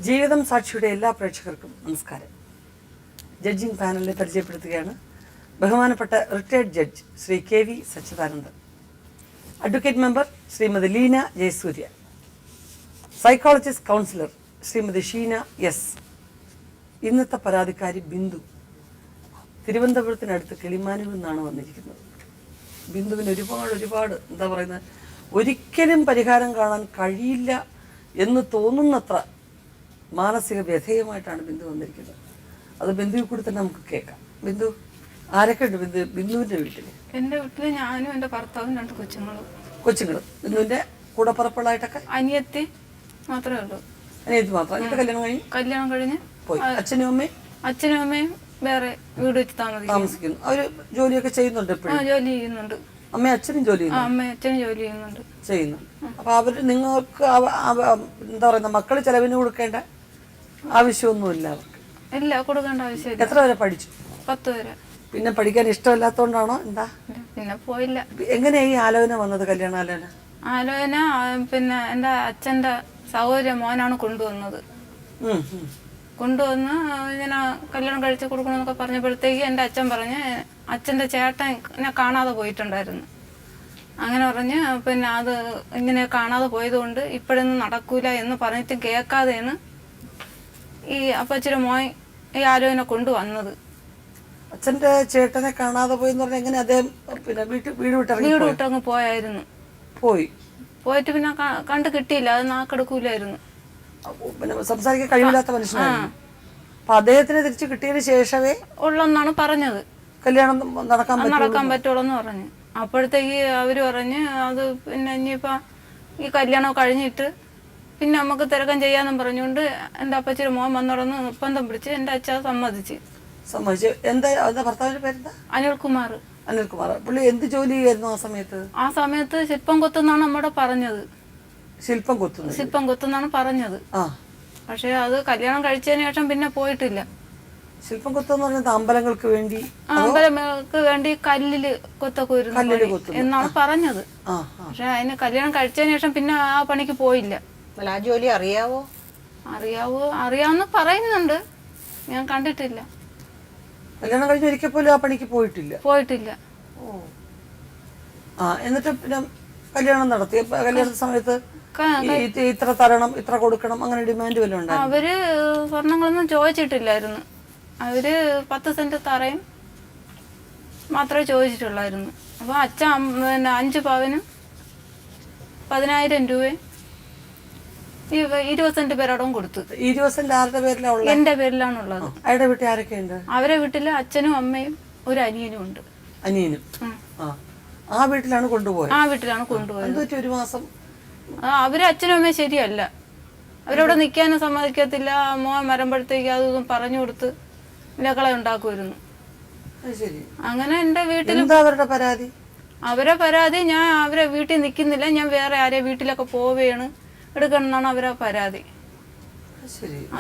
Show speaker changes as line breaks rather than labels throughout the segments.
ജീവിതം സാക്ഷിയുടെ എല്ലാ പ്രേക്ഷകർക്കും നമസ്കാരം. ജഡ്ജിംഗ് പാനലിനെ പരിചയപ്പെടുത്തുകയാണ് ബഹുമാനപ്പെട്ട retired judge Shri KV Sachidanandan, advocate member Shrimati Leena Jayasurya, psychologist counsellor Shrimati Sheena S. ഇന്നത്തെ പരാതിക്കാരി ബിന്ദു തിരുവനന്തപുരത്തിനടുത്ത് കിളിമാനൂരിൽ നിന്നാണ് വന്നിരിക്കുന്നത്. ബിന്ദുവിന് ഒരുപാട് എന്താ പറയുന്നത്, ഒരിക്കലും പരിഹാരം കാണാൻ കഴിയില്ല എന്ന് തോന്നുന്നത്ര മാനസിക വ്യഥയുമായിട്ടാണ് ബിന്ദു വന്നിരിക്കുന്നത്. അത് ബിന്ദുവിൽ കൂടി തന്നെ നമുക്ക് കേൾക്കാം. ബിന്ദു, ആരൊക്കെ ഉണ്ട് ബിന്ദുവിന്റെ വീട്ടിൽ?
എന്റെ വീട്ടില് ഞാനും എന്റെ ഭർത്താവും 2
കൊച്ചുങ്ങളും. ബിന്ദുവിന്റെ കൂടപ്പറപ്പുകളായിട്ടൊക്കെ
അനിയത്തി മാത്രമേ ഉള്ളൂ.
അനിയത്തി മാത്രം. എന്നിട്ട് കല്യാണം കഴിഞ്ഞ്
പോയി.
അച്ഛനും
അമ്മയും വേറെ വീട് വെച്ച്
താമസിക്കുന്നു. അവര് ജോലിയൊക്കെ ചെയ്യുന്നുണ്ട് എപ്പോഴും?
ജോലി ചെയ്യുന്നുണ്ട്.
അമ്മയും അച്ഛനും ജോലി
ചെയ്യുന്നു.
അപ്പൊ അവര് നിങ്ങൾക്ക് എന്താ പറയുന്ന മക്കള് ചെലവിന് കൊടുക്കേണ്ട ആവശ്യമൊന്നുമില്ല അവർക്ക്?
ഇല്ല, കൊടുക്കേണ്ട ആവശ്യമില്ല.
എത്ര വരെ പഠിച്ചു?
10 വരെ.
പിന്നെ പഠിക്കാൻ ഇഷ്ടമല്ലാത്തോണ്ടാണോ എന്താ?
പിന്നെ പോയില്ല.
എങ്ങനെയാ ഈ ആലോചന വന്നത്, കല്യാണാലോചന?
പിന്നെ എന്റെ അച്ഛന്റെ സഹോദര മോനാണ് കൊണ്ടുവന്നത്. കൊണ്ടുവന്ന് ഇങ്ങനെ കല്യാണം കഴിച്ച് കൊടുക്കണമെന്നൊക്കെ പറഞ്ഞപ്പോഴത്തേക്ക് എൻ്റെ അച്ഛൻ പറഞ്ഞ് അച്ഛൻ്റെ ചേട്ടൻ എന്നെ കാണാതെ പോയിട്ടുണ്ടായിരുന്നു. അങ്ങനെ പറഞ്ഞ് പിന്നെ അത് ഇങ്ങനെ കാണാതെ പോയതുകൊണ്ട് ഇപ്പോഴൊന്നും നടക്കൂല എന്ന് പറഞ്ഞിട്ട് കേൾക്കാതെയാണ് ഈ അപ്പച്ചിയുടെ മോൻ ഈ ആലോചന കൊണ്ടുവന്നത്.
അച്ഛൻ്റെ ചേട്ടനെ കാണാതെ പോയെന്ന് പറഞ്ഞാൽ എങ്ങനെ? അദ്ദേഹം പിന്നെ വീട്
വിട്ടങ്ങ് പോയായിരുന്നു. പോയിട്ട് പിന്നെ കണ്ടു കിട്ടിയില്ല. അത് നാക്കെടുക്കൂലായിരുന്നു.
പിന്നെ സംസാരിക്കാൻ കഴിവില്ലാത്ത മനുഷ്യനാണ്. അപ്പൊ അദ്ദേഹത്തിന് തിരിച്ചു കിട്ടിയതിന് ശേഷമേ
ഉള്ളെന്നാണ് പറഞ്ഞത്.
കല്യാണം നടക്കാൻ
പറ്റുള്ളൂ എന്ന് പറഞ്ഞു. അപ്പോഴത്തേക്ക് അവര് പറഞ്ഞ് അത് പിന്നെ ഇനിയിപ്പോ ഈ കല്യാണം കഴിഞ്ഞിട്ട് പിന്നെ നമുക്ക് തിരക്കം ചെയ്യാന്നും പറഞ്ഞുകൊണ്ട് എന്റെ അപ്പച്ചിയുടെ മോൻ വന്നോടന്ന് നിർബന്ധം പിടിച്ച് എന്റെ അച്ഛൻ സമ്മതിച്ചു.
എന്താ ഭർത്താവിന്റെ പേരെന്താ?
അനിൽകുമാർ.
പുള്ളി എന്ത് ജോലി ചെയ്യായിരുന്നു ആ സമയത്ത്?
ശില്പം കൊത്തുന്നാണ് നമ്മുടെ പറഞ്ഞത്.
ശില്പം
കൊത്തുന്നാണ് പറഞ്ഞത്. പക്ഷെ അത് കല്യാണം കഴിച്ചതിന് ശേഷം പിന്നെ പോയിട്ടില്ല.
ശില്പം കൊത്തെന്ന് പറഞ്ഞത് അമ്പലങ്ങൾക്ക്
വേണ്ടി കല്ലില് കൊത്തൊക്കെ എന്നാണ് പറഞ്ഞത്. പക്ഷെ അതിന് കല്യാണം കഴിച്ചതിന് ശേഷം പിന്നെ ആ പണിക്ക് പോയില്ല.
ആ ജോലി
അറിയാവുന്ന പറയുന്നുണ്ട്, ഞാൻ കണ്ടിട്ടില്ല.
കല്യാണം കഴിഞ്ഞ് ഒരിക്കൽ പോലും ആ പണിക്ക് പോയിട്ടില്ല. എന്നിട്ട് പിന്നെ കല്യാണം നടത്തി. കല്യാണ സമയത്ത് ഇത്ര തരണം, ഇത്ര കൊടുക്കണം, അങ്ങനെ ഡിമാൻഡ് വല്ലതും ഉണ്ടായിരുന്നു?
അവര് സ്വർണങ്ങളൊന്നും ചോദിച്ചിട്ടില്ലായിരുന്നു. അവര് 10 സെന്റ് തറയും മാത്രമേ ചോദിച്ചിട്ടുള്ളായിരുന്നു. അപ്പൊ അച്ഛൻ പിന്നെ 5 പവനും 10,000 രൂപയും 20 സെന്റ് പേരോടും കൊടുത്തു.
20 സെന്റ് ആരുടെ പേരിലാണ്?
എന്റെ പേരിലാണുള്ളത്.
അവരുടെ വീട്ടിൽ ആരൊക്കെയുണ്ട്?
അവരെ വീട്ടില് അച്ഛനും അമ്മയും ഒരു അനിയനും ഉണ്ട്.
ആ വീട്ടിലാണ് കൊണ്ടുപോയത്.
ഒരു മാസം അവര് അച്ഛനും അമ്മയും ശരിയല്ല. അവരവിടെ നിൽക്കാനും സമ്മതിക്കത്തില്ല. മോൻ വരുമ്പോഴത്തേക്ക് അതൊന്നും പറഞ്ഞു കൊടുത്ത് ലകളെ ഉണ്ടാക്കുമായിരുന്നു. അങ്ങനെ എന്റെ വീട്ടിൽ അവരെ പരാതി ഞാൻ അവരെ വീട്ടിൽ നിൽക്കുന്നില്ല, ഞാൻ വേറെ ആരെ വീട്ടിലൊക്കെ പോവുകയാണ് എടുക്കണം എന്നാണ് അവരെ പരാതി.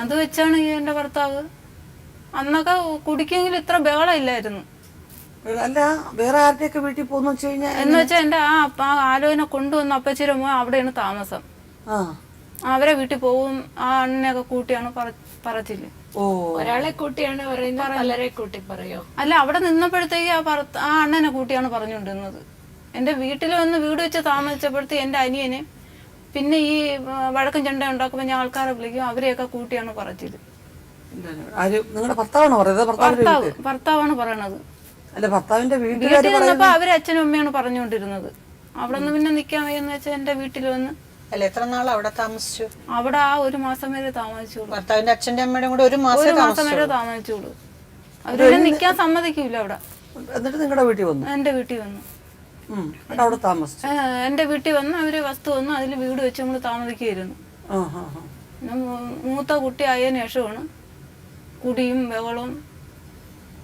അത് വെച്ചാണ് എന്റെ ഭർത്താവ് അന്നൊക്കെ കുടിക്കെങ്കിലും ഇത്ര ബഹളം ഇല്ലായിരുന്നു.
അല്ല, വേറെ ആരുടെയൊക്കെ വീട്ടിൽ പോകുന്ന
എന്ന് വെച്ചാൽ എന്റെ ആ ആലോചന കൊണ്ടുവന്ന അപ്പച്ചിയുടെ മോൻ അവിടെയാണ് താമസം. അവരെ വീട്ടിൽ പോവും. ആ അണ്ണനെയൊക്കെ കൂട്ടിയാണ് പറച്ചില്ല.
ഒരാളെ കൂട്ടിയാണ് പറയുന്നത്, പലരെ കൂട്ടി പറയോ?
അല്ല, അവിടെ നിന്നപ്പോഴത്തേക്ക് ആ അണ്ണനെ കൂട്ടിയാണ് പറഞ്ഞുകൊണ്ടിരുന്നത്. എന്റെ വീട്ടിൽ വന്ന് വീട് വെച്ച് താമസിച്ചപ്പോഴത്തേക്ക് എന്റെ അനിയനെ പിന്നെ ഈ വഴക്കും ചെണ്ട ഉണ്ടാക്കുമ്പോ ഞാൻ ആൾക്കാരെ വിളിക്കും, അവരെയൊക്കെ കൂട്ടിയാണ് പറച്ചില്. ഭർത്താവാണ് പറയണത്. വീട്ടിൽ നിന്നപ്പോ അവര് അച്ഛനും അമ്മയാണ് പറഞ്ഞുകൊണ്ടിരുന്നത്. അവിടെ നിന്ന് പിന്നെ നിക്കാൻ വയ്യെന്ന് വെച്ചാൽ എന്റെ വീട്ടിൽ വന്ന്.
എത്ര നാൾ അവിടെ താമസിച്ചു?
അവിടെ ആ 1 മാസം വരെ താമസിച്ചോളൂ.
ഭർത്താവിന്റെ അച്ഛൻ്റെ അമ്മയുടെ കൂടെ 1 മാസം
വരെ താമസിച്ചോളൂ. അവര് നിക്കാൻ സമ്മതിക്കൂല അവിടെ.
നിങ്ങളുടെ വീട്ടിൽ വന്നു?
എന്റെ വീട്ടിൽ വന്നു. എന്റെ വീട്ടിൽ വന്ന് അവര് വസ്തു വന്നു, അതിൽ വീട് വെച്ച് നമ്മള് താമസിക്കുകയായിരുന്നു. മൂത്ത കുട്ടി ആയതിനു ശേഷമാണ് കുടിയും ബഹളവും.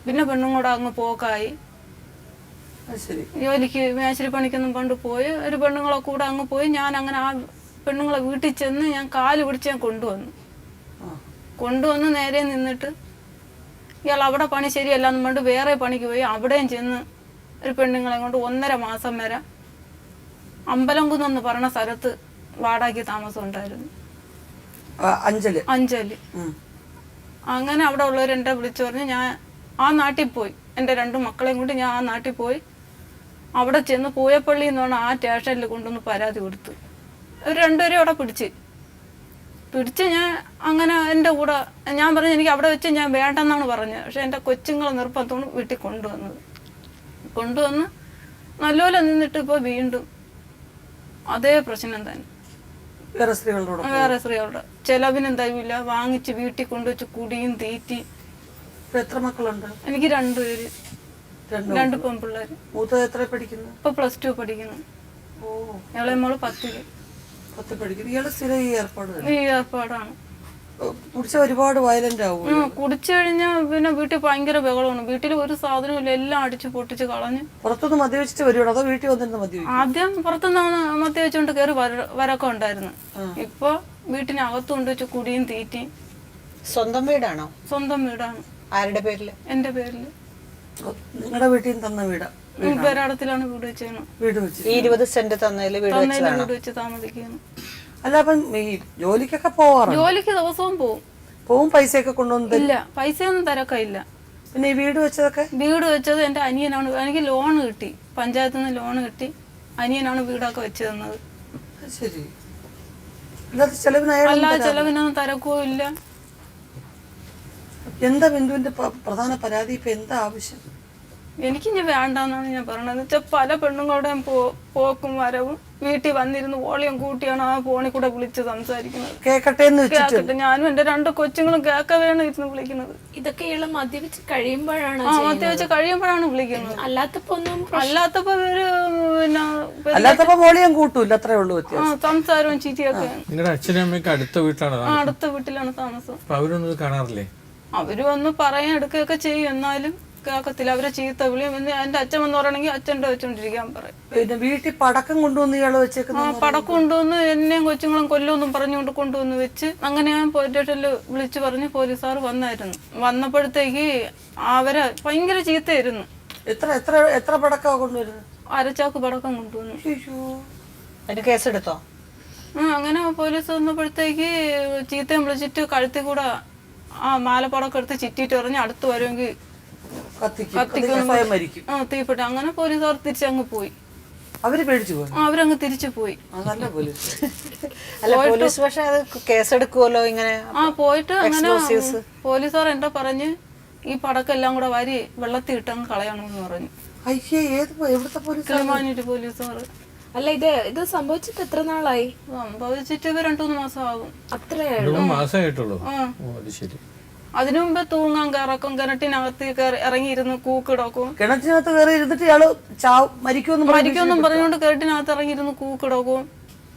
പിന്നെ പെണ്ണും അങ്ങ് പോക്കായി. ജോലിക്ക് മേശരി പണിക്കൊന്നും പണ്ട് പോയി ഒരു പെണ്ണുങ്ങളെ കൂടെ അങ്ങ് പോയി. ഞാൻ അങ്ങനെ ആ പെണ്ണുങ്ങളെ വീട്ടിൽ ചെന്ന് ഞാൻ കാല് പിടിച്ച് ഞാൻ കൊണ്ടുവന്ന് നേരെ നിന്നിട്ട് ഇയാൾ അവിടെ പണി ശരിയല്ല എന്ന് പറഞ്ഞിട്ട് വേറെ പണിക്ക് പോയി. അവിടെയും ചെന്ന് ഒരു പെണ്ണുങ്ങളെ കൊണ്ട് 1.5 മാസം വരെ അമ്പലംകുന്നെന്ന് പറഞ്ഞ സ്ഥലത്ത് വാടകയ്ക്ക് താമസം ഉണ്ടായിരുന്നു.
അഞ്ചല്.
അങ്ങനെ അവിടെ ഉള്ളവരെന്നെ വിളിച്ചു പറഞ്ഞ് ഞാൻ ആ നാട്ടിൽ പോയി. എൻ്റെ 2 മക്കളെയും കൊണ്ട് ഞാൻ ആ നാട്ടിൽ പോയി. അവിടെ ചെന്ന് പൂയപ്പള്ളി എന്ന് പറഞ്ഞാൽ ആ സ്റ്റേഷനിൽ കൊണ്ടുവന്ന് പരാതി കൊടുത്തു. അവർ 2 പേരും അവിടെ പിടിച്ച് ഞാൻ അങ്ങനെ എൻ്റെ കൂടെ ഞാൻ പറഞ്ഞു എനിക്ക് അവിടെ വെച്ച് ഞാൻ വേണ്ടെന്നാണ് പറഞ്ഞത്. പക്ഷെ എൻ്റെ കൊച്ചുങ്ങളെ നിർബന്ധമാണ് വീട്ടിൽ കൊണ്ടുവന്ന് നല്ലപോലെ നിന്നിട്ട് ഇപ്പോൾ വീണ്ടും അതേ പ്രശ്നം തന്നെ.
വേറെ
സ്ത്രീകളുടെ ചെലവിനും തരില്ല, വാങ്ങിച്ച് വീട്ടിൽ കൊണ്ടുവച്ച് കുടിയും തീറ്റി.
എത്ര മക്കളുണ്ട്? എനിക്ക്
2 പേര്, 2 പെൺപിള്ളേര്.
മൂത്തത് എത്ര പഠിക്കുന്നു?
ഇപ്പൊ +2 പഠിക്കുന്നു. ഇളയ മോള് 10
പഠിക്കുന്നു. ഇയാള് സ്ഥിരം ഈ
ഏർപ്പാടാണ്.
കുടിച്ച ഒരുപാട് വയലന്റ് ആവും.
കുടിച്ചു കഴിഞ്ഞാൽ പിന്നെ വീട്ടിൽ ഭയങ്കര ബഹളമാണ്. വീട്ടിൽ ഒരു സാധനവും ഇല്ല, എല്ലാം അടിച്ച് പൊട്ടിച്ച് കളഞ്ഞ്.
പുറത്തുനിന്ന് മദ്യവെച്ചിട്ട് വരുവാണോ അതോ വീട്ടിൽ വന്നിരുന്ന മദ്യവെക്കും?
ആദ്യം പുറത്തുനിന്ന് മദ്യവെച്ചുകൊണ്ട് കയറി വരക്കം ഉണ്ടായിരുന്നു. ഇപ്പൊ വീട്ടിനകത്ത് കൊണ്ടുവച്ച് കുടിയും തീറ്റിയും.
സ്വന്തം വീടാണോ?
സ്വന്തം വീടാണ്.
ആരുടെ പേരില്?
എന്റെ പേരില്.
നിങ്ങളുടെ വീട്ടിൽ തന്ന വീടാ?
പേരാടത്തിലാണ് വീട് വെച്ചത്.
വീട് വെച്ച്
20 സെന്റ് തന്നതില് വീട്
വെച്ച് താമസിക്കുന്നു.
അല്ല അപ്പം ഈ ജോലിക്കൊക്കെ പോവാറുണ്ട്?
ജോലിക്ക് ദിവസവും
പോവും. പൈസയൊക്കെ കൊണ്ടുവന്നു?
ഇല്ല, പൈസയൊന്നും തിരക്കില്ല.
പിന്നെ ഈ വീട് വെച്ചതൊക്കെ?
വീട് വെച്ചത് എന്റെ അനിയനാണ്. എനിക്ക് ലോൺ കിട്ടി, പഞ്ചായത്തിൽ നിന്ന് ലോൺ കിട്ടി. അനിയനാണ് വീടൊക്കെ വെച്ച് തന്നത്.
ശരി.
അല്ലാതെ ചെലവിനൊന്നും തിരക്കോ ഇല്ല.
എന്താ ബിന്ദുവിന്റെ പ്രധാന പരാതി? ഇപ്പൊ എന്താ ആവശ്യം?
എനിക്കിനി വേണ്ടെന്നാണ് ഞാൻ പറയണത്. വെച്ചാൽ പല പെണ്ണുങ്ങളുടെയും പോക്കും വരവും വീട്ടിൽ വന്നിരുന്ന് വോളിയം കൂട്ടിയാണ് ആ ഫോണിൽ കൂടെ വിളിച്ച് സംസാരിക്കുന്നത്. കേക്കട്ടെ. ഞാനും എന്റെ 2 കൊച്ചുങ്ങളും കേൾക്കവേണ് ഇരുന്ന് വിളിക്കുന്നത്.
ഇതൊക്കെ ഇയാള് മദ്യപിച്ച് കഴിയുമ്പോഴാണ്
വിളിക്കുന്നത്.
അല്ലാത്തപ്പോ
അല്ലാത്തപ്പോ വോളിയം കൂട്ടൂല, അത്രേ ഉള്ളൂ വ്യത്യാസം.
സംസാരവും ചിരിയൊക്കെ.
നിങ്ങളുടെ അച്ഛനും അമ്മയൊക്കെ
അടുത്ത വീട്ടിലാണ് താമസം.
അവരൊന്നും കാണാറില്ലേ?
അവര് വന്ന് പറയാൻ എടുക്കുകയൊക്കെ ചെയ്യും, എന്നാലും കേൾക്കത്തില്ല. അവരെ ചീത്ത വിളിയും. എന്റെ അച്ഛൻ വന്ന് പറയണെങ്കിൽ അച്ഛൻ്റെ വെച്ചോണ്ടിരിക്കാൻ പറയും.
പിന്നെ വീട്ടിൽ പടക്കം കൊണ്ടുവന്ന് ഇയാള് വെച്ചേക്കുന്ന?
പടക്കം കൊണ്ടുവന്ന് എന്നെയും കൊച്ചുങ്ങളും കൊല്ലുമെന്നും പറഞ്ഞുകൊണ്ട് കൊണ്ടുവന്ന് വെച്ച്. അങ്ങനെ ഞാൻ പോലീസ് സ്റ്റേഷനിൽ വിളിച്ചു പറഞ്ഞ് പോലീസുകാർ വന്നായിരുന്നു. വന്നപ്പോഴത്തേക്ക് അവരെ ഭയങ്കര ചീത്തയായിരുന്നു.
എത്ര പടക്കാ കൊണ്ടുവരുന്നത്?
1/2 ചാക്ക് പടക്കം കൊണ്ടുവന്നു.
കേസെടുത്തോ?
അങ്ങനെ പോലീസ് വന്നപ്പോഴത്തേക്ക് ചീത്തയും വിളിച്ചിട്ട് കഴുത്തിൽ കൂടെ ആ മാലപ്പടക്കം എടുത്ത് ചിറ്റിയിട്ട് പറഞ്ഞ് അടുത്ത് വരുമെങ്കിൽ തീപ്പെട്ടു. അങ്ങനെ പോലീസുകാർ തിരിച്ചങ്ങ് പോയി.
അവര് പേടിച്ചു പോയി.
അവരങ്ങ് തിരിച്ചു പോയി.
പോലീസ് പക്ഷെ അത് കേസെടുക്കുമല്ലോ ഇങ്ങനെ.
പോയിട്ട് അങ്ങനെ പോലീസുകാർ എന്താ പറഞ്ഞ് ഈ പടക്കം എല്ലാം കൂടെ വാരി വെള്ളത്തിൽ ഇട്ടങ്ങ് കളയണമെന്ന് പറഞ്ഞു. കിളിമാനൂര് പോലീസുകാർ.
അല്ല, ഇത് സംഭവിച്ചിട്ട് എത്ര നാളായി?
സംഭവിച്ചിട്ട് 2-3 മാസം ആകും.
അത്രേ
മാസമായിട്ടുള്ളൂ.
അതിനു മുമ്പ് തൂങ്ങാൻ കയറക്കും, കിണറ്റിനകത്ത് ഇറങ്ങിയിരുന്ന് കൂക്കിടക്കും.
കിണറ്റിനകത്ത് കയറി ഇരുന്നിട്ട് ഇയാള്
മരിക്കുമെന്നും പറഞ്ഞുകൊണ്ട് കിണറ്റിനകത്ത് ഇറങ്ങിയിരുന്ന് കൂക്കിടക്കും.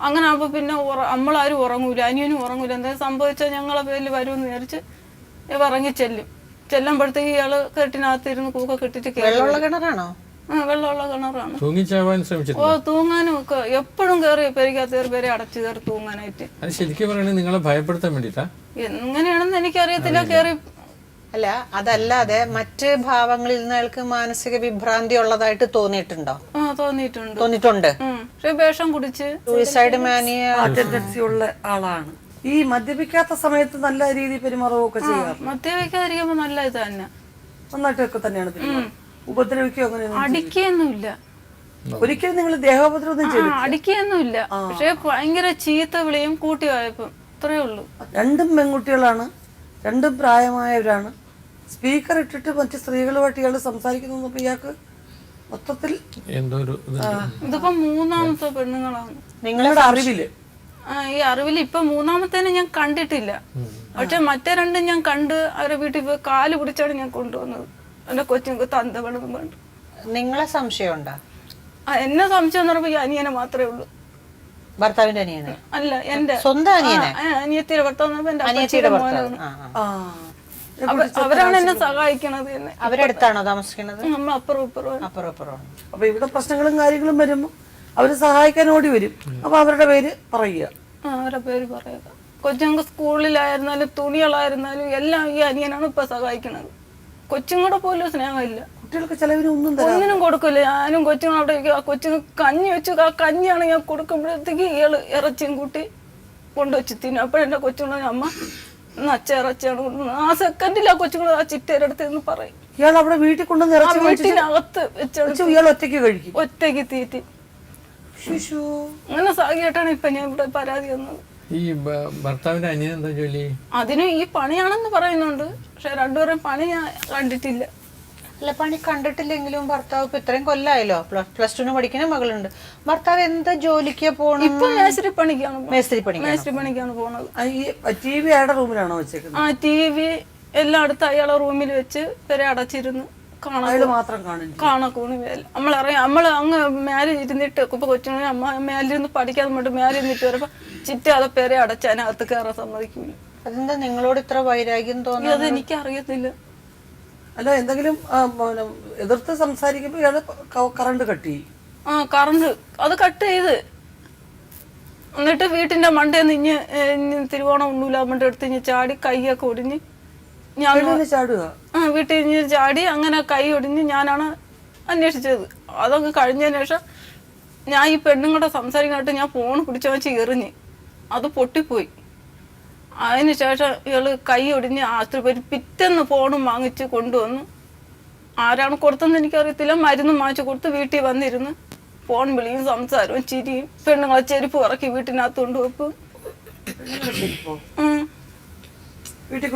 അങ്ങനെ ആകുമ്പോ പിന്നെ നമ്മളാരും ഉറങ്ങൂല, അനിയനും ഉറങ്ങൂല. എന്തായാലും സംഭവിച്ചാൽ ഞങ്ങളെ പേരിൽ വരുമെന്ന് വിചാരിച്ച് ഇറങ്ങി ചെല്ലുമ്പോഴത്തേക്ക് ഇയാള് കിണറ്റിനകത്ത് ഇരുന്ന് കൂക്കൊക്കെ ഇട്ടിട്ട്
വെള്ളമുള്ള കിണറാണോ?
വെള്ളമുള്ള കിണറാണ്.
തൂങ്ങാനും
ഒക്കെ എപ്പോഴും കയറി പെരിക്കകത്ത് പേരെ അടച്ചു കയറി തൂങ്ങാനായിട്ട്.
നിങ്ങളെ ഭയപ്പെടുത്താൻ വേണ്ടിട്ടാ?
എങ്ങനെയാണെന്ന് എനിക്കറിയത്തില്ല. കയറി
അല്ല, അതല്ലാതെ മറ്റ് ഭാവങ്ങളിൽ നിന്ന് അയാൾക്ക് മാനസിക വിഭ്രാന്തി ഉള്ളതായിട്ട് തോന്നിയിട്ടുണ്ടോ? തോന്നിയിട്ടുണ്ട്.
പക്ഷെ വേഷം കുടിച്ച്
സൂയിസൈഡ് മാനിയ
ടെൻഡൻസി ഉള്ള ആളാണ്. ഈ മദ്യപിക്കാത്ത സമയത്ത് നല്ല രീതിയിൽ പെരുമാറുകയൊക്കെ ചെയ്യാറ്?
മദ്യപിക്കാതിരിക്കുമ്പോ നല്ല ഇത് തന്നെ,
നന്നായിട്ടൊക്കെ തന്നെയാണ്. ഉപദ്രവിക്കോ അങ്ങനെ
അടിക്കൊന്നുമില്ല.
ഒരിക്കലും നിങ്ങൾ ദേഹോപദ്രവം ചെയ്തു?
അടിക്കൊന്നുമില്ല. പക്ഷെ ഭയങ്കര ചീത്ത വിളിയും കൂട്ടിവായപ്പം, അത്രേ ഉള്ളൂ.
2 പെൺകുട്ടികളാണ്, 2 പ്രായമായവരാണ്. സ്പീക്കർ ഇട്ടിട്ട് മറ്റു സ്ത്രീകളുമായിട്ട് ഇയാൾ സംസാരിക്കുന്നു. ഇയാൾക്ക് മൊത്തത്തിൽ
ഇതിപ്പോ 3ാമത്തെ പെണ്ണുങ്ങളാണ്
നിങ്ങളുടെ അറിവില്.
ഈ അറിവിൽ ഇപ്പൊ 3ാമത്തേനെ ഞാൻ കണ്ടിട്ടില്ല. പക്ഷെ മറ്റേ 2 ഞാൻ കണ്ട് അവരെ വീട്ടിൽ പോയി കാല് പിടിച്ചാണ് ഞാൻ കൊണ്ടുവന്നത്. എന്റെ കൊച്ചുങ്ങൾക്ക് തന്ത വേണമെന്ന് വേണ്ട.
നിങ്ങളെ സംശയമുണ്ടോ?
എന്നെ സംശയം എന്ന് പറയുമ്പോ ഈ അനിയനെ മാത്രമേ ഉള്ളൂ.
ഭർത്താവിന്റെ അനിയനെ?
അല്ല, എന്റെ
സ്വന്തം അനിയനെ.
അനിയത്തിയുടെ ഭർത്താവ്. അവരാണ് എന്നെ സഹായിക്കണത്.
അവരടുത്താണോ താമസിക്കുന്നത്?
നമ്മൾ അപ്പുറം ഇപ്പുറം.
അപ്പൊ ഇവിടെ പ്രശ്നങ്ങളും കാര്യങ്ങളും വരുമ്പോ അവര് സഹായിക്കാൻ ഓടി വരും. അപ്പൊ അവരുടെ പേര് പറയുക.
അവരുടെ പേര് പറയുക. കൊച്ചുങ്ങൾക്ക് സ്കൂളിലായിരുന്നാലും തുണികളായിരുന്നാലും എല്ലാം ഈ അനിയനാണ് ഇപ്പൊ സഹായിക്കണത്. കൊച്ചുങ്ങളുടെ പോലും സ്നേഹമില്ല.
കുട്ടികൾക്ക് ചെലവിനൊന്നും
ഒന്നിനും കൊടുക്കില്ല. ഞാനും കൊച്ചുങ്ങൾ അവിടെ കൊച്ചുങ്ങൾ കഞ്ഞി വെച്ചു. ആ കഞ്ഞിയാണ് ഞാൻ കൊടുക്കുമ്പോഴത്തേക്ക് ഇയാള് ഇറച്ചിയും കൂട്ടി കൊണ്ടുവച്ച് തിന്നും. അപ്പോഴെന്റെ കൊച്ചുങ്ങളെ അമ്മ ഇന്ന് അച്ചയിറച്ചിയാണ് കൊണ്ടുവന്നത്. ആ സെക്കൻഡിൽ ആ കൊച്ചുങ്ങൾ ആ ചിറ്റേരെടുത്ത് എന്ന് പറയും.
ഇയാൾ അവിടെ വീട്ടിൽ കൊണ്ടുവന്ന്
ആ
ഇറച്ചി
വീട്ടിനകത്ത് വെച്ച്
ഇയാൾ ഒറ്റയ്ക്ക് കഴിക്കും.
ഒറ്റയ്ക്ക് തീറ്റി.
ശിശു.
അങ്ങനെ സാഹിയായിട്ടാണ് ഇപ്പൊ ഞാൻ ഇവിടെ പരാതി വന്നത്.
ഈ ഭർത്താവിന്റെ അനിയൻ എന്താ ജോലി?
അതിനും ഈ പണിയാണെന്ന് പറയുന്നുണ്ട്. പക്ഷെ രണ്ടുപേരും പണി ഞാൻ കണ്ടിട്ടില്ല.
അല്ല, പണി കണ്ടിട്ടില്ലെങ്കിലും ഭർത്താവ് ഇപ്പൊ ഇത്രയും കൊല്ലായല്ലോ, +2 പഠിക്കുന്ന മകളുണ്ട്. ഭർത്താവ് എന്താ ജോലിക്ക് പോകണം?
ഇപ്പൊ മേസ്ത്രി പണിക്കാണ്
മേസ്ത്രി പണി.
മേസ്ത്രി പണിക്കാണ് പോണത്.
ഈ ടി വി അയാളുടെ റൂമിലാണോ വെച്ചേക്കുന്നത്?
ആ TV എല്ലാം അടുത്ത് അയാളെ റൂമിൽ വെച്ച് വരെ അടച്ചിരുന്ന്
അയാൾ മാത്രം കാണില്ല.
കാണക്കൂണി മേൽ നമ്മള് അങ്ങ് മേലെ ഇരുന്നിട്ട് ഇപ്പൊ കൊച്ചുങ്ങളെ അമ്മ മേലിരുന്ന് പഠിക്കാതെ കൊണ്ട് മേലെ ഇരുന്നിട്ട് വരുമ്പോ ചിറ്റാതെ പേരെ അടച്ച് അതിനകത്ത് കയറാൻ സമ്മതിക്കൂല.
അതെന്താ നിങ്ങളോട് ഇത്ര വൈരാഗ്യം തോന്നുന്നത്?
അത് എനിക്ക് അറിയത്തില്ല.
അല്ല, എന്തെങ്കിലും എതിർത്ത് സംസാരിക്കുമ്പോ ഇയാള് കറണ്ട് കട്ട് ചെയ്യും.
ആ കറണ്ട് അത് കട്ട് ചെയ്ത് എന്നിട്ട് വീട്ടിന്റെ മണ്ടേന്ന് ഇഞ്ഞ് തിരുവോണം ഉണ്ണൂലാമ്പൻ്റെ അടുത്ത് ഇഞ്ഞ് ചാടി കൈയൊക്കെ ഒടിഞ്ഞ് ഞാൻ
ചാടുക.
വീട്ടിൽ ഇഞ്ഞ് ചാടി അങ്ങനെ കൈ ഒടിഞ്ഞ് ഞാനാണ് അന്വേഷിച്ചത്. അതങ്ങ് കഴിഞ്ഞതിന് ശേഷം ഞാൻ ഈ പെണ്ണുങ്ങളുടെ സംസാരിക്കാനായിട്ട് ഞാൻ ഫോൺ പിടിച്ചു വെച്ച് എറിഞ്ഞ് അത് പൊട്ടിപ്പോയി. അതിന് ശേഷം ഇയാള് കൈ ഒടിഞ്ഞ് ആശുപത്രി പോയി പിറ്റേന്ന് ഫോണും വാങ്ങിച്ച് കൊണ്ടുവന്നു. ആരാണ് കൊടുത്തെന്ന് എനിക്കറിയത്തില്ല. മരുന്നും വാങ്ങിച്ചു കൊടുത്ത് വീട്ടിൽ വന്നിരുന്ന് ഫോൺ വിളിയും സംസാരവും ചിരിയും. പെണ്ണുങ്ങളെ ചെരുപ്പ് ഇറക്കി വീട്ടിനകത്ത് കൊണ്ടുവെപ്പും വീട്ടിൽ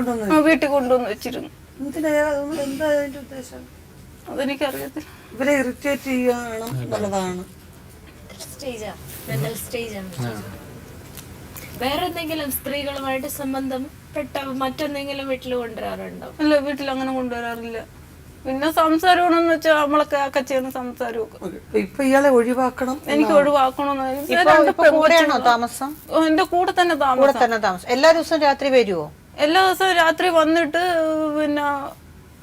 കൊണ്ടുവന്ന് വെച്ചിരുന്നു. അതെനിക്കറിയത്തില്ല.
ഇവരെ ഇറിറ്റേറ്റ് ചെയ്യണം എന്നുള്ളതാണ്.
വേറെ എന്തെങ്കിലും സ്ത്രീകളുമായിട്ട് സംബന്ധപ്പെട്ട മറ്റെന്തെങ്കിലും വീട്ടിൽ കൊണ്ടുവരാറുണ്ടോ?
അല്ല, വീട്ടിൽ അങ്ങനെ കൊണ്ടുവരാറില്ല. പിന്നെ സംസാരമാണെന്ന് വെച്ചാൽ നമ്മളൊക്കെ ഒക്കെ ചെയ്യുന്ന സംസാരമൊക്കെ.
ഇപ്പൊ ഇയാളെ ഒഴിവാക്കണം,
എനിക്ക് ഒഴിവാക്കണമെന്ന്.
താമസം
എന്റെ കൂടെ തന്നെ താമസം.
എല്ലാ ദിവസവും രാത്രി വരുവോ?
എല്ലാ ദിവസവും രാത്രി വന്നിട്ട് പിന്നെ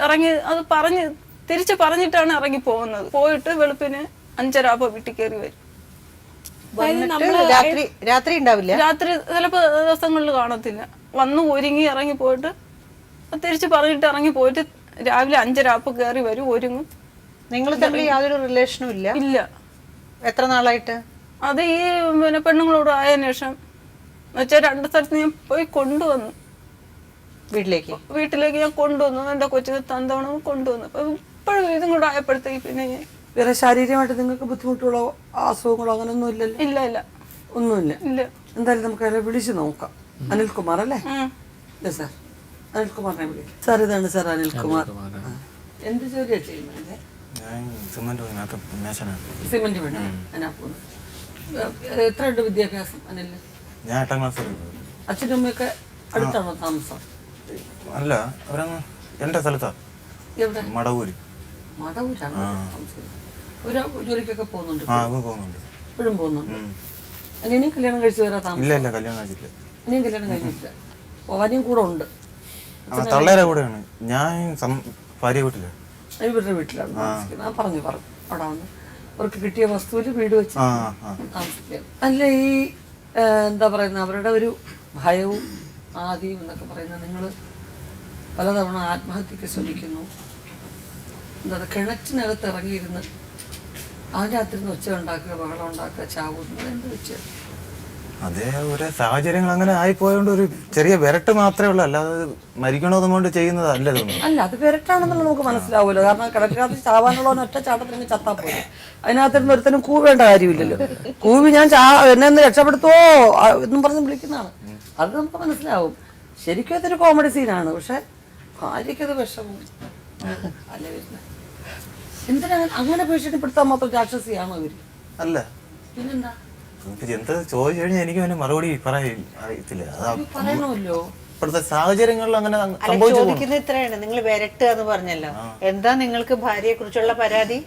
ഇറങ്ങി അത് തിരിച്ച് പറഞ്ഞിട്ടാണ് ഇറങ്ങി പോകുന്നത്. പോയിട്ട് വെളുപ്പിന് 5:30 വീട്ടിൽ കയറി വരും.
രാത്രി ഉണ്ടാവില്ല.
രാത്രി ചിലപ്പോ ദിവസങ്ങളിൽ കാണത്തില്ല. വന്ന് ഒരുങ്ങി ഇറങ്ങി പോയിട്ട് തിരിച്ച് പറഞ്ഞിട്ട് ഇറങ്ങി പോയിട്ട് രാവിലെ 5:30 കയറി വരും, ഒരുങ്ങും.
നിങ്ങൾ തമ്മിൽ യാതൊരു റിലേഷനും ഇല്ല?
ഇല്ല.
എത്ര നാളായിട്ട്?
അത് ഈ പിന്നെ പെണ്ണുങ്ങളോട് ആയതിനു ശേഷം എന്നുവെച്ചാൽ 2 സ്ഥലത്ത് ഞാൻ പോയി കൊണ്ടുവന്നു. വീട്ടിലേക്ക് ഞാൻ കൊണ്ടുവന്നു. എന്റെ കൊച്ചിന് തന്തവണം കൊണ്ടുവന്നു. അപ്പൊ ഇപ്പോഴും ഇതും കൂടെ ആയപ്പോഴത്തേക്ക് പിന്നെ
വേറെ ശാരീരികമായിട്ട് നിങ്ങൾക്ക് ബുദ്ധിമുട്ടുകളോ അസുഖങ്ങളോ അങ്ങനെയൊന്നും ഇല്ലല്ലോ?
ഇല്ല
ഒന്നുമില്ല.
ഇല്ല.
എന്തായാലും നമുക്ക് അയാളെ വിളിച്ചു നോക്കാം. അനിൽകുമാർ അല്ലേ? സാർ, അനിൽകുമാറിനെ വിളിക്കാം. സാർ, ഇതാണ് സാർ അനിൽകുമാർ. എന്ത് ജോലിയാ ചെയ്യുന്നത്? സിമന്റ് വേണ്ട. എത്ര ഉണ്ട് വിദ്യാഭ്യാസം അനിൽ?
ഞാൻ 8ാം ക്ലാസ്.
അച്ഛനും അമ്മയൊക്കെ അടുത്താണോ താമസം?
അല്ല, അവരങ്ങ് എന്റെ സ്ഥലത്താ.
എവിടെ?
മടവൂര്.
മടവൂരാണ് താമസിക്കുന്നത്. ഒരു ജോലിക്കൊക്കെ പോകുന്നുണ്ട്?
പോകുന്നുണ്ട്.
ഇപ്പോഴും പോകുന്നുണ്ട്. അനിയനും കല്യാണം കഴിച്ചു വരാൻ താമസം?
ഇല്ല, കല്യാണം കഴിച്ചില്ല.
അനിയും കല്യാണം കഴിച്ചിട്ടില്ല. അനിയും കൂടെ ഉണ്ട്?
തള്ളേരെ കൂടെയാണ്. ഞാൻ ഭാര്യ വീട്ടില്.
ഇവരുടെ വീട്ടിലാണ് താമസിക്കുന്നത്. പറഞ്ഞു അവിടെ വന്ന് അവർക്ക് കിട്ടിയ വസ്തുവിൽ വീട് വെച്ച് താമസിക്കുകയാണ്. അല്ല, ഈ എന്താ പറയുന്ന അവരുടെ ഒരു ഭയവും ആദിയും എന്നൊക്കെ പറയുന്നത്, നിങ്ങൾ പലതവണ ആത്മഹത്യക്ക് ശ്രമിക്കുന്നു. എന്താ കിണറ്റിനകത്ത് ഇറങ്ങിയിരുന്ന് അതിനകത്തിരുന്ന് ഒച്ച ഉണ്ടാക്കുക, ബഹളം ഉണ്ടാക്കുക, ചാവുന്നത് എന്ത് വെച്ച്?
അതേ ഒരു സാഹചര്യങ്ങൾ അങ്ങനെ ആയിപ്പോയോണ്ട് ഒരു ചെറിയ വിരട്ട് മാത്രമേ ഉള്ളൂ, അല്ലാതെ മരിക്കണോന്നും കൊണ്ട് ചെയ്യുന്നതല്ല തോന്നുന്നു.
അല്ല, അത് വിരട്ടാണെന്നുള്ള നമുക്ക് മനസ്സിലാവുമല്ലോ. കാരണം കിടക്കാതെ ചാവാനുള്ള ഒറ്റ ചാട്ടത്തിന് ചത്താ പോയി. അതിനകത്തിരുന്ന് ഒരുത്തനും കൂവേണ്ട കാര്യമില്ലല്ലോ. കൂവി ഞാൻ എന്നെ ഒന്ന് രക്ഷപ്പെടുത്തുവോ എന്നും പറഞ്ഞ് വിളിക്കുന്നതാണ്. അത് നമുക്ക് മനസ്സിലാവും. ശരിക്കും അതൊരു കോമഡി സീനാണ്. പക്ഷെ ഭാര്യയ്ക്കത് വിഷമം അല്ല വരുന്നത്. എന്തിനാ അങ്ങനെ ഭീഷണിപ്പെടുത്താൻ മാത്രം രാക്ഷസിയാണോ ഇവര്?
അല്ല,
പിന്നെന്താ?
എന്താ ചോദിച്ചു കഴിഞ്ഞാൽ എനിക്ക് അവന് മറുപടി അറിയത്തില്ല.
പറയണമല്ലോ.
ഇപ്പോഴത്തെ സാഹചര്യങ്ങളിൽ അങ്ങനെ
ചോദിക്കുന്നത് ഇത്രയാണ്. നിങ്ങൾ വിരട്ടുക എന്ന് പറഞ്ഞല്ലോ, എന്താ നിങ്ങൾക്ക് ഭാര്യയെ കുറിച്ചുള്ള പരാതി?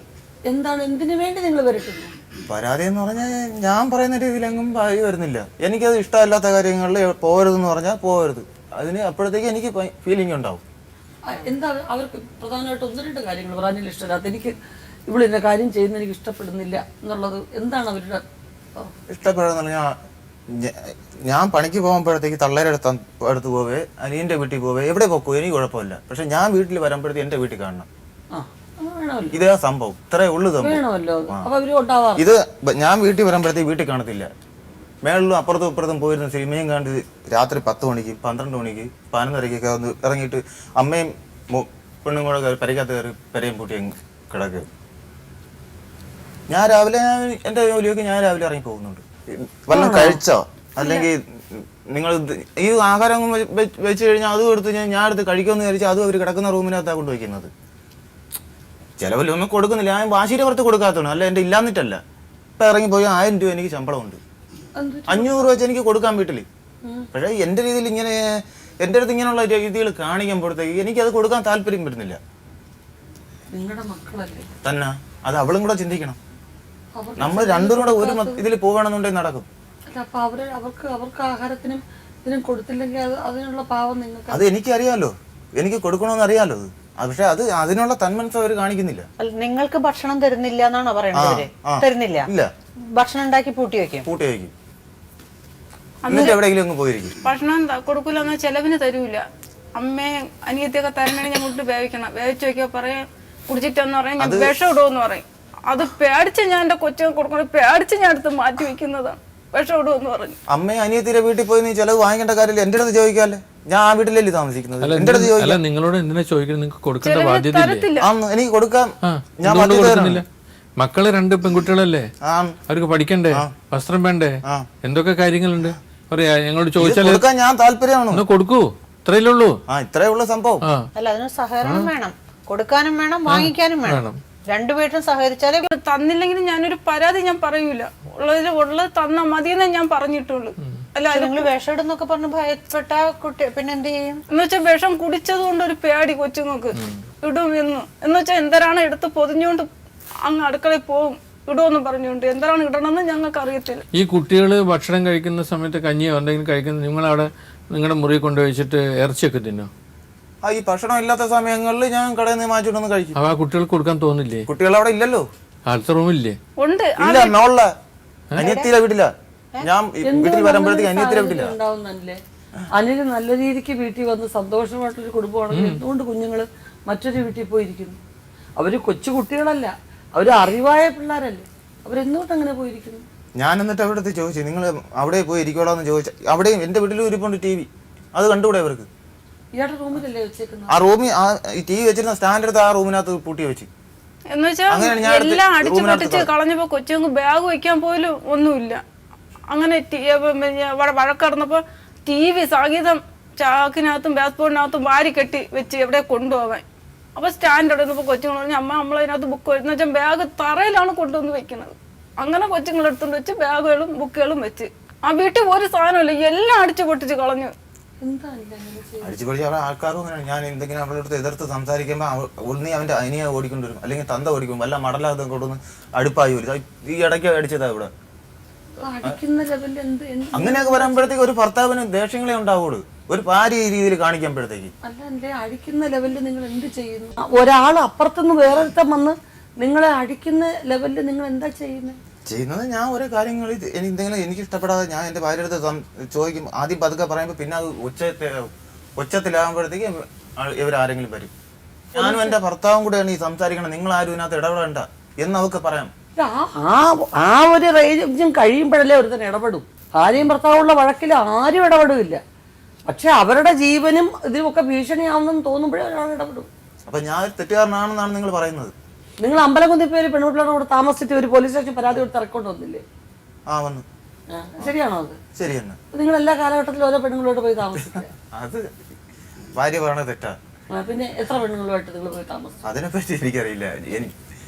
എന്താണ്, എന്തിനു വേണ്ടി നിങ്ങൾ വരട്ടുന്നു?
പരാതി എന്ന് പറഞ്ഞാൽ ഞാൻ പറയുന്ന രീതിയിലെങ്ങും ഭാര്യ വരുന്നില്ല. എനിക്കത് ഇഷ്ടമല്ലാത്ത കാര്യങ്ങളിൽ പോകരുതെന്ന് പറഞ്ഞാൽ പോകരുത്. അതിന് അപ്പോഴത്തേക്ക് എനിക്ക് ഫീലിംഗ് ഉണ്ടാവും.
എന്താ അവർക്ക് പ്രധാനമായിട്ട് 1-2 കാര്യങ്ങൾ പറയാനില്ല ഇഷ്ടമില്ലാത്ത. എനിക്ക് ഇവളിന്റെ കാര്യം ചെയ്യുന്ന എനിക്ക് ഇഷ്ടപ്പെടുന്നില്ല എന്നുള്ളത് എന്താണ് അവരുടെ
ഇഷ്ടപ്പെടുന്ന? ഞാൻ പണിക്ക് പോകുമ്പോഴത്തേക്ക് തള്ളേരെ അടുത്ത് പോവേ, അനിയന്റെ വീട്ടിൽ പോവേ, എവിടെ പോക്കോ എനിക്ക് കുഴപ്പമില്ല. പക്ഷെ ഞാൻ വീട്ടിൽ വരുമ്പോഴത്തേക്ക് എന്റെ വീട്ടിൽ കാണണം. ഇതേ സംഭവം, ഇത്രേ ഉള്ളു സംഭവം. ഇത് ഞാൻ വീട്ടിൽ വരുമ്പോഴത്തേക്ക് വീട്ടിൽ കാണത്തില്ല. മേളിലും അപ്പുറത്തും ഇപ്പുറത്തും പോയിരുന്ന സിനിമയും കണ്ട് രാത്രി 10 മണിക്ക് 12 മണിക്ക് 11:30 ഒന്ന് ഇറങ്ങിയിട്ട് അമ്മയും പെണ്ണും കൂടെ പെരയ്ക്കകത്ത് കയറി പെരയും പൂട്ടി കിടക്കുക. ഞാൻ രാവിലെ എൻ്റെ ജോലിയൊക്കെ ഞാൻ രാവിലെ ഇറങ്ങി പോകുന്നുണ്ട്. വല്ലതും കഴിച്ചോ അല്ലെങ്കിൽ നിങ്ങൾ ഈ ആഹാരം വെച്ച് കഴിഞ്ഞാൽ അതും എടുത്ത് ഞാൻ എടുത്ത് കഴിക്കുമെന്ന് വിചാരിച്ചാൽ അതും അവർ കിടക്കുന്ന റൂമിനകത്താണ് കൊണ്ടുവയ്ക്കുന്നത്. ചിലവല്ലൊന്നും കൊടുക്കുന്നില്ല, ഞാൻ വാശിയുടെ പുറത്ത് കൊടുക്കാത്തതാണ്, അല്ല എൻ്റെ ഇല്ലാന്നിട്ടല്ല. ഇപ്പം ഇറങ്ങിപ്പോയി 1000 രൂപ എനിക്ക് ശമ്പളമുണ്ട്, 500 വെച്ച് എനിക്ക് കൊടുക്കാൻ വീട്ടിൽ. പക്ഷേ എൻ്റെ രീതിയിൽ ഇങ്ങനെ എൻ്റെ അടുത്ത് ഇങ്ങനെയുള്ള രീതികൾ കാണിക്കുമ്പോഴത്തേക്ക് എനിക്കത് കൊടുക്കാൻ താല്പര്യം വരുന്നില്ല.
നിങ്ങളുടെ മക്കളല്ലേ
തന്നെ അത് അവളും കൂടെ ചിന്തിക്കണം. നമ്മൾ രണ്ടും കൂടെ ഒരു ഇതിൽ പോകണമെന്നുണ്ടെങ്കിൽ നടക്കും.
അല്ല, അപ്പൊ അവർക്ക് ആഹാരത്തിനും ഇതിനും കൊടുത്തില്ലെങ്കിൽ അതിനുള്ള പാവം നിങ്ങൾക്ക്.
അത് എനിക്കറിയാലോ, എനിക്ക് കൊടുക്കണമെന്ന് അറിയാലോ. അത് പക്ഷെ അത് അതിനുള്ള തന്മനസ് അവർ കാണിക്കുന്നില്ല.
നിങ്ങൾക്ക് ഭക്ഷണം തരുന്നില്ല എന്നാണോ പറയണത്? തരുന്നില്ല,
ഇല്ല.
ഭക്ഷണം ഉണ്ടാക്കി പൂട്ടി വെക്കും.
എന്നിട്ട് എവിടെയെങ്കിലും അങ്ങ് പോയിരിക്കും.
ഭക്ഷണം കൊടുക്കൂല എന്നാൽ ചെലവിന് തരൂല. അമ്മയെ അനിയത്തിയൊക്കെ തരണേ ഞാൻ കൂട്ടി വേവിക്കണം. വേവിച്ച് വെക്കുക പറയാം കുടിച്ചിട്ടെന്ന് പറയാം ഞാൻ വിഷം ഇടുമെന്ന് പറയും. അത് പേടിച്ച് ഞാൻ എൻ്റെ കൊച്ചിനെ കൊടുക്കണം, പേടിച്ച് ഞാൻ അടുത്ത് മാറ്റി വെക്കുന്നതാണ്. വിഷം ഇടുമെന്ന് പറഞ്ഞു.
അമ്മയും അനിയത്തിയുടെ വീട്ടിൽ പോയി നീ ചെലവ് വാങ്ങിക്കേണ്ട കാര്യമില്ല, എൻ്റെ അടുത്ത് ചോദിക്കാല്ലേ. ഞാൻ ആ വീട്ടിലല്ലേ താമസിക്കുന്നത്, എൻ്റെ അടുത്ത് ചോദിക്കാം.
നിങ്ങളോട് എന്തിനാ ചോദിക്കുന്നത്? നിങ്ങൾക്ക് കൊടുക്കേണ്ട ബാധ്യത
എനിക്ക് കൊടുക്കാം. ഞാൻ
കൊടുക്കുന്നില്ല. മക്കള് 2 പെൺകുട്ടികളല്ലേ, അവർക്ക് പഠിക്കണ്ടേ, വസ്ത്രം വേണ്ടേ, എന്തൊക്കെ കാര്യങ്ങളുണ്ട്. പറയാ ഞങ്ങളോട് ചോദിച്ചാൽ
ഞാൻ താല്പര്യമാണ്,
കൊടുക്കൂ. ഇത്രയല്ലേ ഉള്ളൂ.
ഇത്രയേ ഉള്ളൂ സംഭവം.
അല്ല, അതിന് സഹകരണം വേണം, കൊടുക്കാനും വേണം വാങ്ങിക്കാനും വേണം. രണ്ടുപേരും സഹകരിച്ചാലേ.
തന്നില്ലെങ്കിൽ ഞാനൊരു പരാതി ഞാൻ പറയൂല. ഉള്ളത് തന്നാ മതിയെന്നേ ഞാൻ പറഞ്ഞിട്ടുള്ളൂ. അല്ല
നിങ്ങൾ വിഷം ഇടുന്നൊക്കെ പറഞ്ഞ് ഭയപ്പെട്ട കുട്ടി പിന്നെ എന്ത് ചെയ്യും?
എന്ന് വെച്ചാൽ വിഷം കുടിച്ചത് കൊണ്ട് ഒരു പേടി കൊച്ചുങ്ങൾക്ക് ഇടും എന്ന് വെച്ചാൽ എന്തരാണ് എടുത്ത് പൊതിഞ്ഞുകൊണ്ട് അങ്ങ് അടുക്കളയിൽ പോവും ഇടുമെന്ന് പറഞ്ഞുകൊണ്ട്. എന്താണ് ഇടണമെന്ന് ഞങ്ങൾക്ക് അറിയത്തില്ല.
ഈ കുട്ടികൾ ഭക്ഷണം കഴിക്കുന്ന സമയത്ത് കഞ്ഞിയോ എന്തെങ്കിലും കഴിക്കുന്ന നിങ്ങളവിടെ നിങ്ങളുടെ മുറി കൊണ്ടുവച്ചിട്ട് ഇറച്ചിയൊക്കെ തിന്നോ?
ഈ ഭക്ഷണം ഇല്ലാത്ത സമയങ്ങളിൽ ഞാൻ കടയിൽ നിന്ന് മാറ്റിട്ടൊന്ന് കഴിക്കും.
അപ്പൊ ആ കുട്ടികൾക്ക് കൊടുക്കാൻ തോന്നില്ലേ?
കുട്ടികൾ അവിടെ ഇല്ലല്ലോ,
അടുത്ത റൂമില്ലേ?
ഉണ്ട്,
ഇല്ല. നോള അനിയത്തിയിലെ വീട്ടില ഞാൻ വീട്ടിൽ വരുമ്പോഴത്തേക്ക് അനിയത്തിയിലെ വീട്ടില
ഉണ്ടാവുന്നല്ലേ. അനിൽ നല്ല രീതിക്ക് വീട്ടിൽ വന്ന് സന്തോഷമായിട്ടൊരു കുടുംബമാണെങ്കിൽ എന്തുകൊണ്ട് കുഞ്ഞുങ്ങള് മറ്റൊരു വീട്ടിൽ പോയിരിക്കുന്നു? അവര് കൊച്ചു കുട്ടികളല്ല, അവര് അറിവായ പിള്ളേരല്ലേ, അവരെന്തുകൊണ്ട് അങ്ങനെ പോയിരിക്കുന്നു?
ഞാൻ എന്നിട്ട് അവിടുത്തെ ചോദിച്ചു, നിങ്ങൾ അവിടെ പോയി ഇരിക്കോളാന്ന് ചോദിച്ചു. അവിടെയും എന്റെ വീട്ടിലും ഇരിപ്പുണ്ട് TV, അത് കണ്ടുകൂടെ അവർക്ക്?
ഇയാളുടെ റൂമിലല്ലേ വെച്ചേക്കുന്നത്?
ആ റൂമിൽ ഈ TV വെച്ചിരുന്ന സ്റ്റാൻഡ് എടുത്ത് ആ റൂമിനകത്ത് പൂട്ടി വെച്ച്.
എന്ന് വെച്ചാൽ എല്ലാം അടിച്ചു പൊട്ടിച്ച് കളഞ്ഞപ്പോ കൊച്ചുങ്ങൾക്ക് ബാഗ് വെക്കാൻ പോലും ഒന്നുമില്ല. അങ്ങനെ വഴക്കടന്നപ്പോ TV സംഗീതം ചാക്കിനകത്തും ബാസ്പോർട്ടിനകത്തും വാരി കെട്ടി വെച്ച് എവിടെ കൊണ്ടുപോകാൻ. അപ്പൊ സ്റ്റാൻഡ് എടുത്തപ്പോ കൊച്ചുങ്ങൾ പറഞ്ഞു അമ്മ നമ്മളതിനകത്ത് ബുക്ക് എന്ന് വെച്ചാൽ ബാഗ് തറയിലാണ് കൊണ്ടുവന്ന് വെക്കുന്നത്. അങ്ങനെ കൊച്ചുങ്ങൾ എടുത്തുകൊണ്ട് വെച്ച് ബാഗുകളും ബുക്കുകളും വെച്ച് ആ വീട്ടിൽ ഒരു സാധനമില്ല, എല്ലാം അടിച്ചു പൊട്ടിച്ച് കളഞ്ഞു.
അടിച്ചു പൊളിച്ച് അവിടെ ആൾക്കാരും ഞാൻ എന്തെങ്കിലും അവളുടെ അടുത്ത് എതിർത്ത് സംസാരിക്കുമ്പോൾ ഒന്നീ അവന്റെ അനിയെ ഓടിക്കൊണ്ടുവരും, അല്ലെങ്കിൽ തന്ത ഓടിക്കും, വല്ല മടലാതെ കൊണ്ടുവന്ന് അടുപ്പായി വരും. ഈ ഇടയ്ക്ക് അടിച്ചതാ ഇവിടെ. അങ്ങനെയൊക്കെ വരുമ്പോഴത്തേക്ക് ഒരു ഭർത്താവിന് ദേഷ്യങ്ങളെ ഉണ്ടാവുള്ളൂ, ഒരു ഭാര്യ ഈ രീതിയിൽ കാണിക്കുമ്പോഴത്തേക്ക്.
അല്ല, അടിക്കുന്ന ലെവലിൽ നിങ്ങൾ എന്ത് ചെയ്യുന്നു? ഒരാൾ അപ്പുറത്തുനിന്ന് വേറൊരുത്തം വന്ന് നിങ്ങളെ അടിക്കുന്ന ലെവലിൽ നിങ്ങൾ എന്താ ചെയ്യുന്നത്?
ഞാൻ ഓരോ കാര്യങ്ങളിൽ എന്തെങ്കിലും എനിക്ക് ഇഷ്ടപ്പെടാതെ ഞാൻ എൻ്റെ ഭാര്യ അടുത്ത് ചോദിക്കും. ആദ്യം പതുക്കെ പറയുമ്പോൾ പിന്നെ അത് ഉച്ചത്തിലാകുമ്പോഴത്തേക്ക് ഇവരാരെങ്കിലും വരും. ഞാനും എൻ്റെ ഭർത്താവും കൂടെയാണ് ഈ സംസാരിക്കണം, നിങ്ങൾ ആരും ഇതിനകത്ത് ഇടപെടേണ്ട എന്ന് അവർക്ക് പറയാം.
ആ ഒരു റേഞ്ചും കഴിയുമ്പോഴല്ലേ ഒരുത്തൻ ഇടപെടും. ഭാര്യയും ഭർത്താവുള്ള വഴക്കിൽ ആരും ഇടപെടില്ല. പക്ഷെ അവരുടെ ജീവനും ഇതിനൊക്കെ ഭീഷണിയാവുന്നെന്ന് തോന്നുമ്പോഴേ ഒരാൾ ഇടപെടും.
അപ്പൊ ഞാൻ തെറ്റുകാരനാണെന്നാണ് നിങ്ങൾ പറയുന്നത്?
നിങ്ങൾ അമ്പലകുന്തി പേര് പെൺകുട്ടികളുടെ കൂടെ താമസിച്ചിട്ട് ഒരു പോലീസ് സ്റ്റേഷൻ പരാതി കൊടുത്ത് ഇറക്കൊണ്ട് വന്നില്ലേ?
വന്നു.
ശരിയാണോ അത്?
ശരി തന്നെ.
നിങ്ങൾ എല്ലാ കാലഘട്ടത്തിലും ഓരോ പെണ്ണുങ്ങളോട് പോയി താമസിക്കുക?
അത് ഭാര്യ പറയണത് തെറ്റാ.
പിന്നെ എത്ര പെണ്ണുങ്ങളുമായിട്ട് നിങ്ങൾ പോയി താമസിച്ചു?
അതിനെപ്പറ്റി എനിക്കറിയില്ല.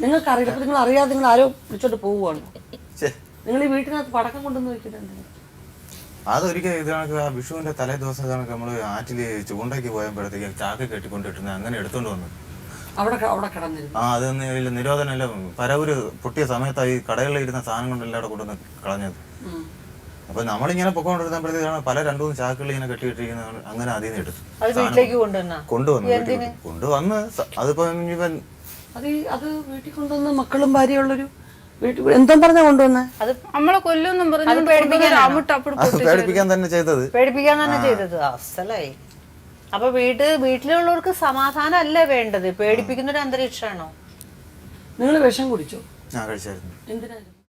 നിങ്ങൾക്കറിയില്ല. അപ്പൊ നിങ്ങൾ അറിയാതെ നിങ്ങൾ ആരോ വിളിച്ചോട്ട് പോവുകയാണ്. നിങ്ങൾ ഈ വീട്ടിനകത്ത് പടക്കം കൊണ്ടുവന്ന് വെക്കുന്നുണ്ട്.
അതൊരിക്കൽ ഇത് കണക്ക് ആ വിഷുവിന്റെ തലേ ദിവസം കണക്ക് നമ്മള് ആറ്റില് ചൂണ്ടയ്ക്ക് പോയപ്പോഴത്തേക്ക് ചാക്ക് കെട്ടിക്കൊണ്ടിട്ടുണ്ട്, അങ്ങനെ എടുത്തോണ്ട് വന്നു.
അവിടെ കിടന്നിരുന്നു.
അതൊന്നും നിരോധനമല്ല, പരവൂര് പൊട്ടിയ സമയത്തായി കടകളിൽ ഇരുന്ന സാധനം കൊണ്ടെല്ലാം അവിടെ കൊണ്ടുവന്ന് കളഞ്ഞത്. അപ്പൊ നമ്മളിങ്ങനെ പൊക്കോണ്ടിരുന്നപ്പോഴത്തേക്കാണ് പല 2-3 ചാക്കുകൾ ഇങ്ങനെ കെട്ടിയിട്ടിരിക്കുന്നതാണ്. അങ്ങനെ അതിൽ നിന്ന് എടുത്തു കൊണ്ടുവന്ന് അതിപ്പോ
അത് വീട്ടിൽ കൊണ്ടുവന്ന് മക്കളും ഭാര്യയുള്ളൊരു വീട്ടിൽ എന്തോ പറഞ്ഞാ കൊണ്ടുവന്നേ?
അത് നമ്മളെ കൊല്ലൊന്നും പറഞ്ഞു
പേടിപ്പിക്കാൻ തന്നെ ചെയ്തത്.
അസലായി. അപ്പൊ വീട്ടിലുള്ളവർക്ക് സമാധാനം അല്ലേ വേണ്ടത്, പേടിപ്പിക്കുന്ന ഒരു അന്തരീക്ഷമാണോ?
നിങ്ങൾ വിഷം കുടിച്ചോ?
ഞാൻ കഴിച്ചായിരുന്നു.
എന്തിനായിരുന്നു?